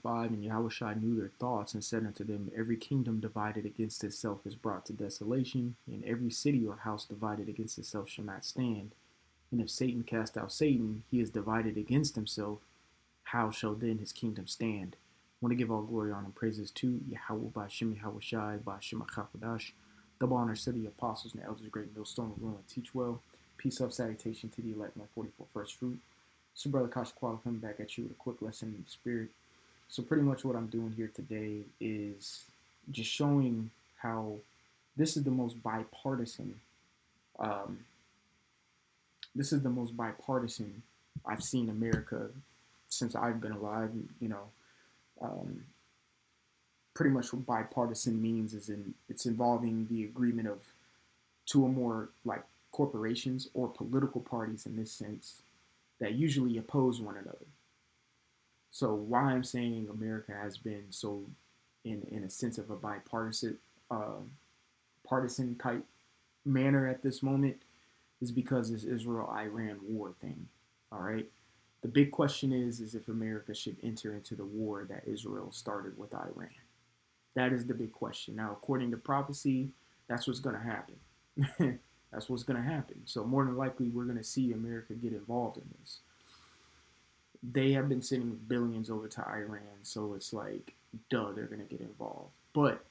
5, and Yahushua knew their thoughts and said unto them, every kingdom divided against itself is brought to desolation, and every city or house divided against itself shall not stand. And if Satan cast out Satan, he is divided against himself. How shall then his kingdom stand? I want to give all glory, honor, and praises to Yahweh Ba'Shem Yahushai Ba'Shem HaKakodash. Double honor to the apostles and the elders, great millstone of rule and teach well. Peace of salutation to the elect, my 44 first fruit. So Brother Kasha Kwala coming back at you with a quick lesson in the spirit. So pretty much what I'm doing here today is just showing how this is the most bipartisan. This is the most bipartisan I've seen America since I've been alive. Um, pretty much what bipartisan means is it's involving the agreement of two or more like corporations or political parties in this sense that usually oppose one another. So why I'm saying America has been so in a sense of a bipartisan partisan type manner at this moment is because this Israel-Iran war thing. All right. The big question is if America should enter into the war that Israel started with Iran. That is the big question. Now, according to prophecy, that's what's going to happen. That's what's going to happen. So more than likely, we're going to see America get involved in this. They have been sending billions over to Iran, so it's like, duh, they're going to get involved. But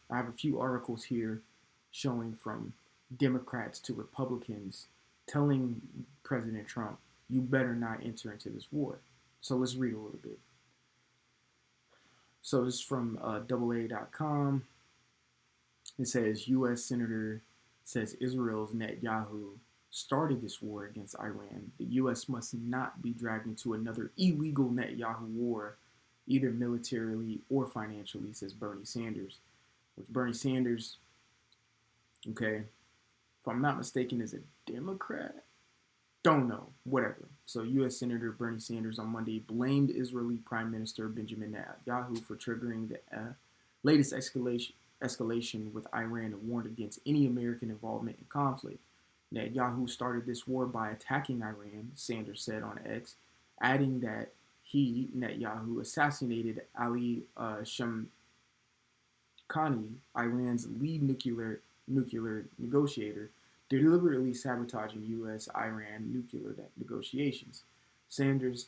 I have a few articles here showing from Democrats to Republicans telling President Trump, you better not enter into this war. So let's read a little bit. So this is from AA.com. It says, U.S. Senator says Israel's Netanyahu started this war against Iran. The U.S. must not be dragged into another illegal Netanyahu war, either militarily or financially, says Bernie Sanders. Which Bernie Sanders, okay, if I'm not mistaken, is a Democrat? Don't know. Whatever. So U.S. Senator Bernie Sanders on Monday blamed Israeli Prime Minister Benjamin Netanyahu for triggering the latest escalation with Iran and warned against any American involvement in conflict. Netanyahu started this war by attacking Iran, Sanders said on X, adding that he, Netanyahu, assassinated Ali Shamkhani, Iran's lead nuclear negotiator, deliberately sabotaging U.S.-Iran nuclear negotiations. Sanders,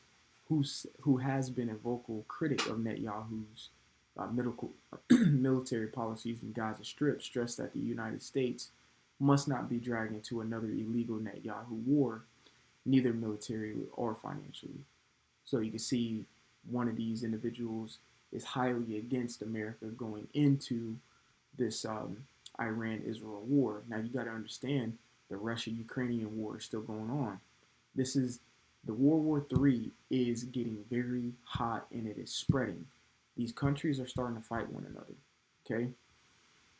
who has been a vocal critic of Netanyahu's military policies in Gaza Strip, stressed that the United States must not be dragged into another illegal Netanyahu war, neither militarily or financially. So you can see one of these individuals is highly against America going into this Iran-Israel war. Now you got to understand the Russia-Ukrainian war is still going on. This is the World War III is getting very hot and it is spreading. These countries are starting to fight one another. Okay.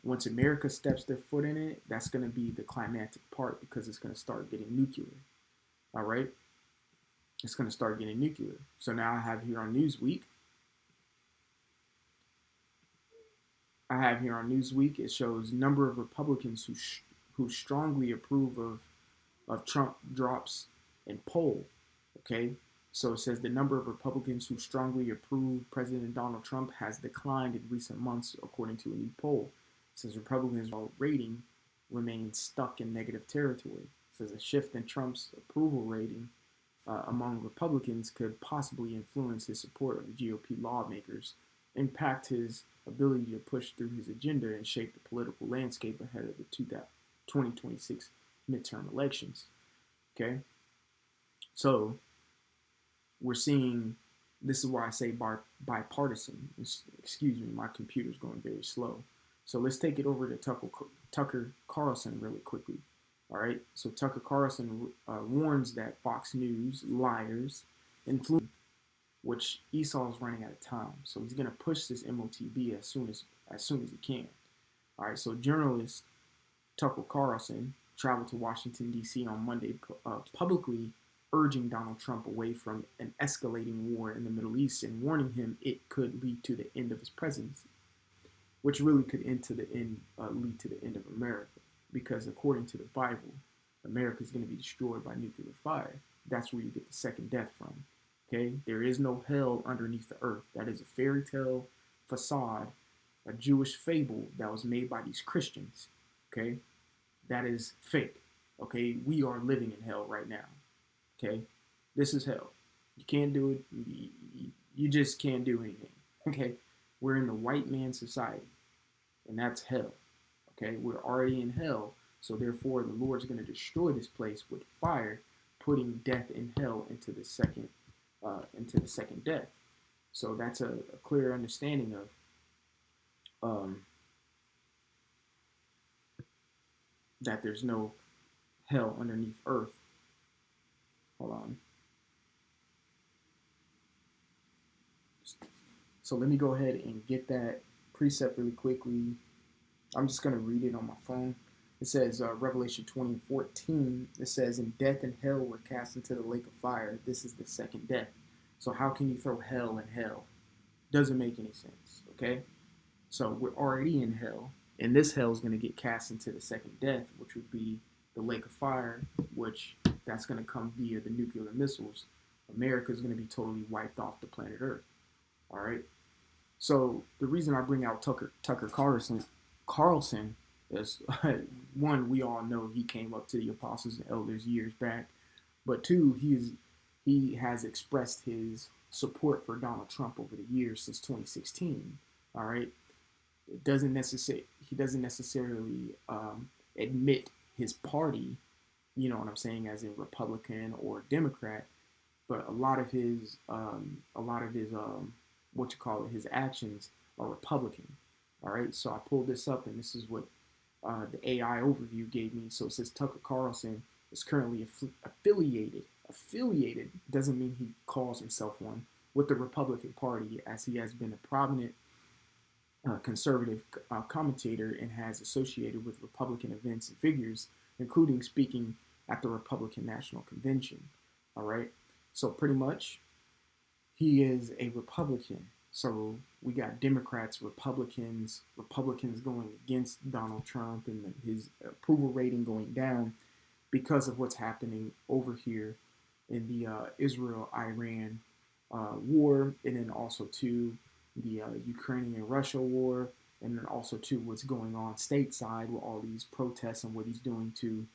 Once America steps their foot in it, that's going to be the climactic part because it's going to start getting nuclear. All right. It's going to start getting nuclear. So now I have here on Newsweek. It shows number of Republicans who strongly approve of Trump drops in poll. Okay, so it says the number of Republicans who strongly approve President Donald Trump has declined in recent months, according to a new poll. It says Republicans' rating remains stuck in negative territory. It says a shift in Trump's approval rating among Republicans could possibly influence his support of the GOP lawmakers, impact his ability to push through his agenda and shape the political landscape ahead of the 2026 midterm elections. Okay? So, we're seeing, this is why I say bipartisan. Excuse me, my computer's going very slow. So let's take it over to Tucker Carlson really quickly. All right? So Tucker Carlson warns that Fox News, liars, influence, which Esau's running out of time. So he's going to push this MOTB as soon as he can. All right, so journalist Tucker Carlson traveled to Washington, D.C. on Monday, publicly urging Donald Trump away from an escalating war in the Middle East and warning him it could lead to the end of his presidency, which really could lead to the end of America. Because according to the Bible, America is going to be destroyed by nuclear fire. That's where you get the second death from. Okay, there is no hell underneath the earth. That is a fairy tale facade, a Jewish fable that was made by these Christians. Okay, that is fake. Okay, we are living in hell right now. Okay, this is hell. You can't do it. You just can't do anything. Okay, we're in the white man society, and that's hell. Okay, we're already in hell, so therefore the Lord's going to destroy this place with fire, putting death and hell into the second death. So that's a clear understanding of that there's no hell underneath earth. Hold on. So let me go ahead and get that precept really quickly. I'm just going to read it on my phone. It says, Revelation 20:14, it says, "And death and hell were cast into the lake of fire. This is the second death." So how can you throw hell in hell? Doesn't make any sense, okay? So we're already in hell, and this hell is going to get cast into the second death, which would be the lake of fire, which that's going to come via the nuclear missiles. America is going to be totally wiped off the planet Earth, all right? So the reason I bring out Tucker Carlson is one, we all know he came up to the apostles and elders years back, but two, he has expressed his support for Donald Trump over the years since 2016. All right, he doesn't necessarily admit his party, you know what I'm saying, as a Republican or Democrat, but a lot of his what you call it, his actions are Republican. All right, so I pulled this up, and this is what the AI overview gave me. So it says Tucker Carlson is currently affiliated doesn't mean he calls himself one, with the Republican Party, as he has been a prominent conservative commentator and has associated with Republican events and figures, including speaking at the Republican National Convention. All right, so pretty much he is a Republican. So we got Democrats, Republicans going against Donald Trump, and his approval rating going down because of what's happening over here in the Israel-Iran war, and then also to the Ukrainian-Russia war, and then also to what's going on stateside with all these protests and what he's doing to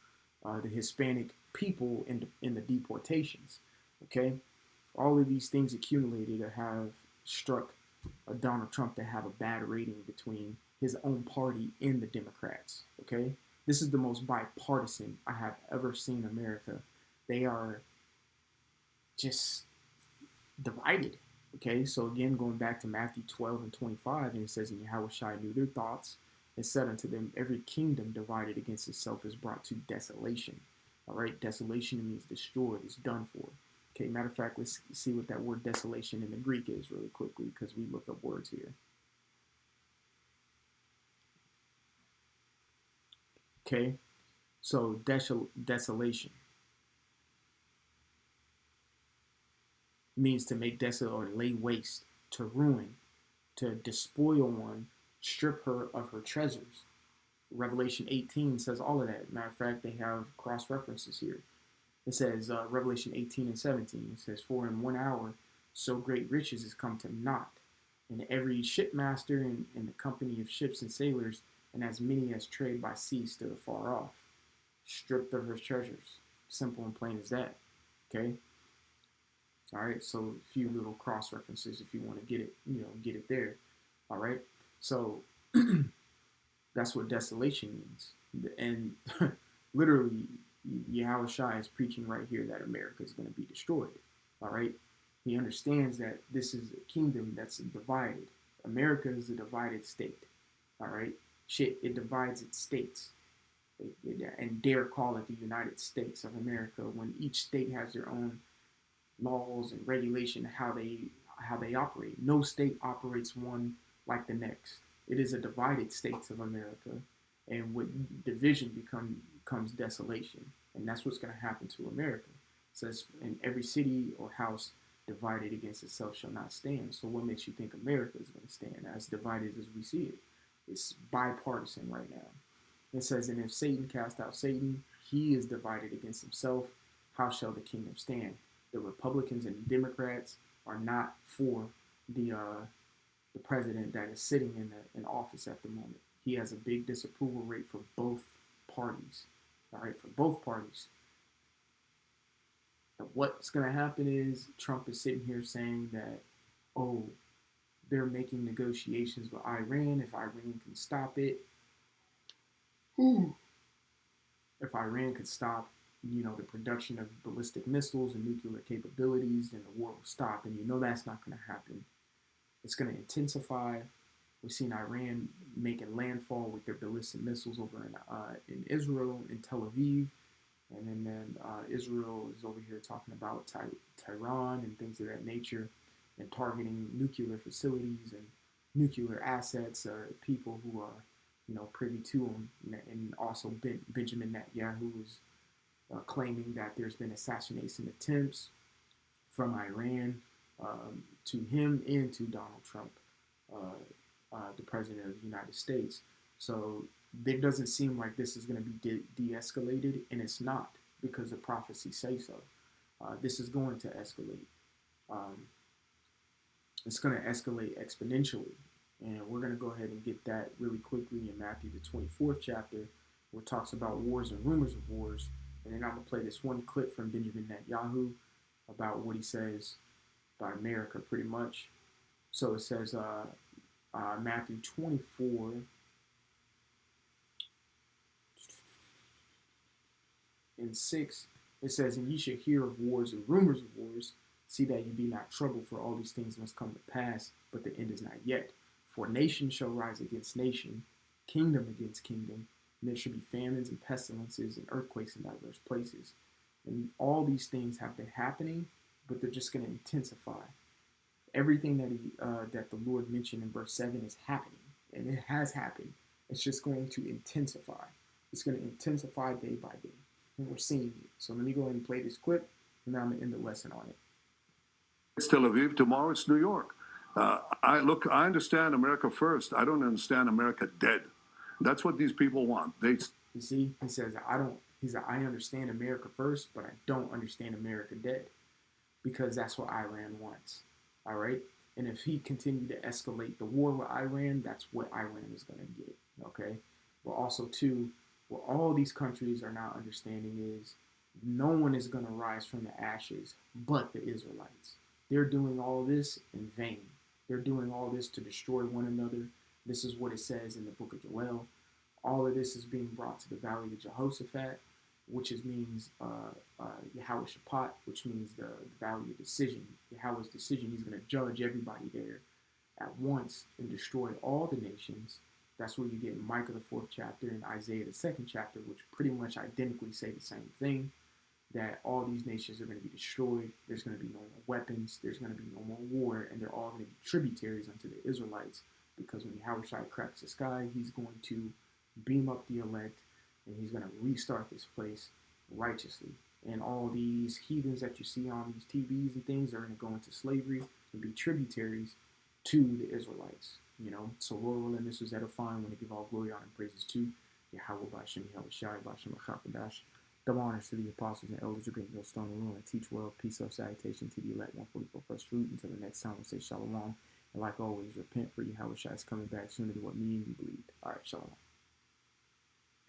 the Hispanic people in the deportations. Okay, all of these things accumulated have struck Donald Trump to have a bad rating between his own party and the Democrats. Okay, this is the most bipartisan I have ever seen America. They are just divided. Okay, so again, going back to Matthew 12 and 25, and it says, "And Yahushua knew their thoughts, and said unto them, Every kingdom divided against itself is brought to desolation." All right, desolation means destroyed, it's done for. Okay, matter of fact, let's see what that word desolation in the Greek is really quickly, because we look up words here. Okay, so desolation means to make desolate or lay waste, to ruin, to despoil one, strip her of her treasures. Revelation 18 says all of that. Matter of fact, they have cross references here. It says, Revelation 18 and 17, it says, "For in 1 hour so great riches is come to naught, and every shipmaster and the company of ships and sailors, and as many as trade by sea stood afar off, stripped of her treasures." Simple and plain as that. Okay? All right, so a few little cross references if you want to get it, get it there. All right, so that's what desolation means. And literally, Yahushua is preaching right here that America is going to be destroyed. All right, he understands that this is a kingdom that's divided. America is a divided state. All right, it divides its states. And dare call it the United States of America when each state has their own laws and regulation how they operate. No state operates one like the next. It is a divided states of America, and with division becomes desolation, and that's what's going to happen to America. It says, "In every city or house divided against itself shall not stand." So what makes you think America is going to stand as divided as we see it? It's bipartisan right now. It says, "And if Satan cast out Satan, he is divided against himself. How shall the kingdom stand?" the Republicans and Democrats are not for the president that is sitting in office at the moment. He has a big disapproval rate for both parties. All right, for both parties. And what's going to happen is Trump is sitting here saying that, oh, they're making negotiations with Iran. If Iran can stop it, if Iran could stop, the production of ballistic missiles and nuclear capabilities, then the war will stop. And that's not going to happen. It's going to intensify. We've seen Iran making landfall with their ballistic missiles over in Israel, in Tel Aviv. And then Israel is over here talking about Tehran and things of that nature, and targeting nuclear facilities and nuclear assets or people who are, privy to them. And also Benjamin Netanyahu is claiming that there's been assassination attempts from Iran to him and to Donald Trump, the president of the United States. So it doesn't seem like this is going to be de-escalated, and it's not, because the prophecies say so. This is going to escalate. It's going to escalate exponentially. And we're going to go ahead and get that really quickly in Matthew, the 24th chapter, where it talks about wars and rumors of wars. And then I'm going to play this one clip from Benjamin Netanyahu about what he says about America, pretty much. So it says, Matthew 24, in 6, it says, "And ye shall hear of wars and rumors of wars. See that ye be not troubled, for all these things must come to pass, but the end is not yet. For nation shall rise against nation, kingdom against kingdom, and there shall be famines and pestilences and earthquakes in diverse places." And all these things have been happening, but they're just going to intensify. Everything that the Lord mentioned in verse 7 is happening, and it has happened. It's just going to intensify. It's going to intensify day by day, and we're seeing it. So let me go ahead and play this clip, and then I'm going to end the lesson on it. It's Tel Aviv. Tomorrow it's New York. I understand America first. I don't understand America dead. That's what these people want. You see, he says, I understand America first, but I don't understand America dead, because that's what Iran wants. All right? And if he continued to escalate the war with Iran, that's what Iran is going to get. Okay? But also, too, what all these countries are now understanding is no one is going to rise from the ashes but the Israelites. They're doing all this in vain. They're doing all this to destroy one another. This is what it says in the book of Joel. All of this is being brought to the valley of Jehoshaphat, which means Yahweh Shaphat, which means the valley of decision. Yahweh's decision, he's going to judge everybody there at once and destroy all the nations. That's where you get in Micah, the 4th chapter, and Isaiah, the 2nd chapter, which pretty much identically say the same thing, that all these nations are going to be destroyed. There's going to be no more weapons. There's going to be no more war, and they're all going to be tributaries unto the Israelites, because when Yahweh cracks the sky, he's going to beam up the elect, and he's going to restart this place righteously. And all these heathens that you see on these TVs and things are going to go into slavery and be tributaries to the Israelites. So Lord willing, this was edifying. I want to give all glory, honor, and praises to Yahweh Bashem, Yahweh Shai, Bashem, Achapadash. Double honors to the apostles and elders who bring your stone and rule and teach well. Peace, of salutation to the elect, 144 first fruit. Until the next time, we'll say shalom. And like always, repent, for Yahweh Shai is coming back sooner than what me and you believed. All right, shalom.